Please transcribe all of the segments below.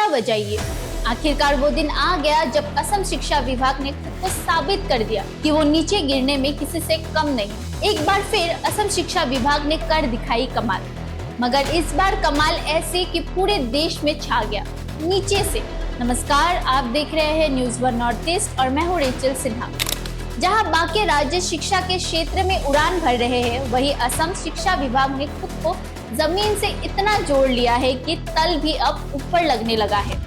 तालियां बजाइए। आखिरकार वो दिन आ गया जब असम शिक्षा विभाग ने खुद को साबित कर दिया कि वो नीचे गिरने में किसी से कम नहीं। एक बार फिर असम शिक्षा विभाग ने कर दिखाई कमाल, मगर इस बार कमाल ऐसे कि पूरे देश में छा गया, नीचे से। नमस्कार, आप देख रहे हैं न्यूज़ वन नॉर्थ ईस्ट और मैं हूँ रेचल सिन्हा। जहां बाकी राज्य शिक्षा के क्षेत्र में उड़ान भर रहे हैं, वहीं असम शिक्षा विभाग ने खुद को जमीन से इतना जोड़ लिया है कि तल भी अब ऊपर लगने लगा है।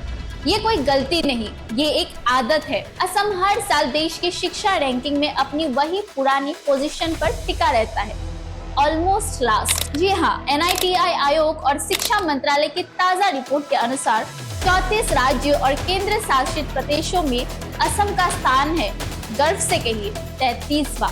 ये कोई गलती नहीं, ये एक आदत है। असम हर साल देश की शिक्षा रैंकिंग में अपनी वही पुरानी पोजीशन पर टिका रहता है, ऑलमोस्ट लास्ट। जी हाँ, NITI आयोग और शिक्षा मंत्रालय की ताजा रिपोर्ट के अनुसार 34 राज्यों और केंद्र शासित प्रदेशों में असम का स्थान है, गर्व से कहिए, 33वां।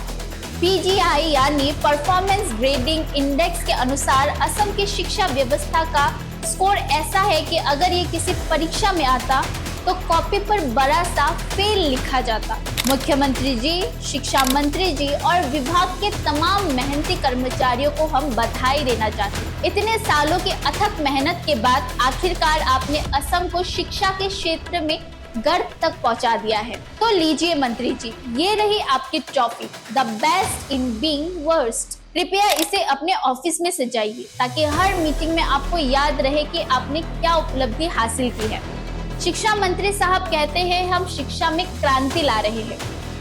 PGI यानी परफॉर्मेंस ग्रेडिंग इंडेक्स के अनुसार असम की शिक्षा व्यवस्था का स्कोर ऐसा है कि अगर ये किसी परीक्षा में आता तो कॉपी पर बड़ा सा फेल लिखा जाता। मुख्यमंत्री जी, शिक्षा मंत्री जी और विभाग के तमाम मेहनती कर्मचारियों को हम बधाई देना चाहते हैं। इतने सालों की अथक मेहनत के बाद आखिरकार आपने असम को शिक्षा के क्षेत्र में गर्व तक पहुंचा दिया है। तो लीजिए मंत्री जी, ये रही आपकी trophy, the best in being worst. कृपया इसे अपने ऑफिस में सजाइए ताकि हर मीटिंग में आपको याद रहे कि आपने क्या उपलब्धि हासिल की है। शिक्षा मंत्री साहब कहते हैं हम शिक्षा में क्रांति ला रहे हैं।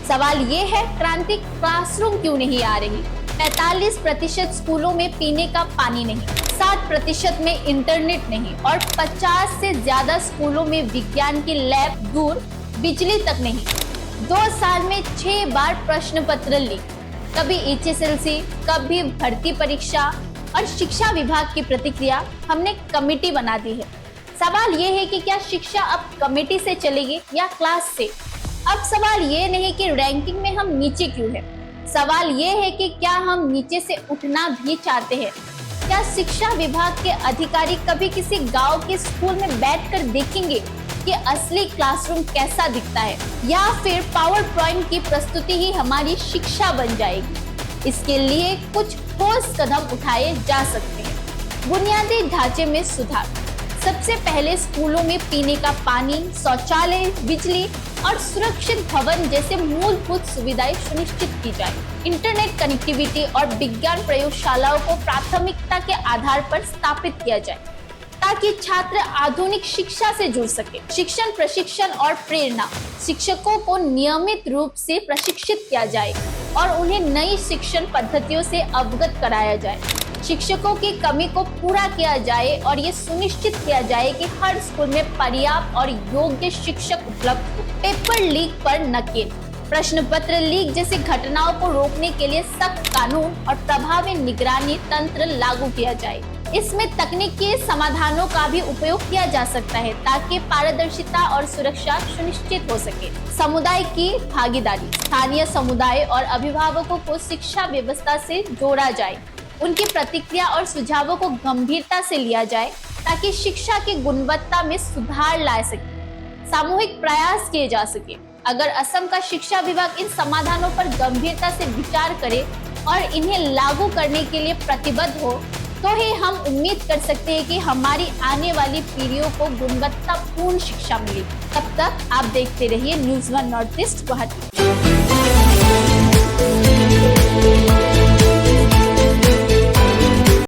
सवाल ये है, क्रांति क्लासरूम क्यों नहीं आ रही? 45% स्कूलों में पीने का पानी नहीं, 60% में इंटरनेट नहीं और 50 से ज्यादा स्कूलों में विज्ञान की लैब दूर, बिजली तक नहीं। 2 साल में 6 बार प्रश्न पत्र लीक, कभी HSLC, कभी भर्ती परीक्षा और शिक्षा विभाग की प्रतिक्रिया, हमने कमेटी बना दी है। सवाल ये है कि क्या शिक्षा अब कमेटी से चलेगी या क्लास से? अब सवाल ये नहीं कि रैंकिंग में हम नीचे क्यों हैं, सवाल ये है कि क्या हम नीचे से उठना भी चाहते हैं? क्या शिक्षा विभाग के अधिकारी कभी किसी गांव के स्कूल में बैठकर देखेंगे कि असली क्लासरूम कैसा दिखता है, या फिर पावर पॉइंट की प्रस्तुति ही हमारी शिक्षा बन जाएगी? इसके लिए कुछ ठोस कदम उठाए जा सकते हैं। बुनियादी ढांचे में सुधार, सबसे पहले स्कूलों में पीने का पानी, शौचालय, बिजली और सुरक्षित भवन जैसे मूलभूत सुविधाएं सुनिश्चित की जाए। इंटरनेट कनेक्टिविटी और विज्ञान प्रयोगशालाओं को प्राथमिकता के आधार पर स्थापित किया जाए ताकि छात्र आधुनिक शिक्षा से जुड़ सके। शिक्षण, प्रशिक्षण और प्रेरणा, शिक्षकों को नियमित रूप से प्रशिक्षित किया जाए और उन्हें नई शिक्षण पद्धतियों से अवगत कराया जाए। शिक्षकों की कमी को पूरा किया जाए और ये सुनिश्चित किया जाए कि हर स्कूल में पर्याप्त और योग्य शिक्षक उपलब्ध हो। पेपर लीक पर नकेल, प्रश्न पत्र लीक जैसी घटनाओं को रोकने के लिए सख्त कानून और प्रभावी निगरानी तंत्र लागू किया जाए। इसमें तकनीकी समाधानों का भी उपयोग किया जा सकता है ताकि पारदर्शिता और सुरक्षा सुनिश्चित हो सके। समुदाय की भागीदारी, स्थानीय समुदाय और अभिभावकों को शिक्षा व्यवस्था से जोड़ा जाए, उनकी प्रतिक्रिया और सुझावों को गंभीरता से लिया जाए ताकि शिक्षा की गुणवत्ता में सुधार ला सके, सामूहिक प्रयास किए जा सके। अगर असम का शिक्षा विभाग इन समाधानों पर गंभीरता से विचार करे और इन्हें लागू करने के लिए प्रतिबद्ध हो, तो ही हम उम्मीद कर सकते हैं कि हमारी आने वाली पीढ़ियों को गुणवत्तापूर्ण शिक्षा मिलेगी। तब तक आप देखते रहिए news one north east Guwahati.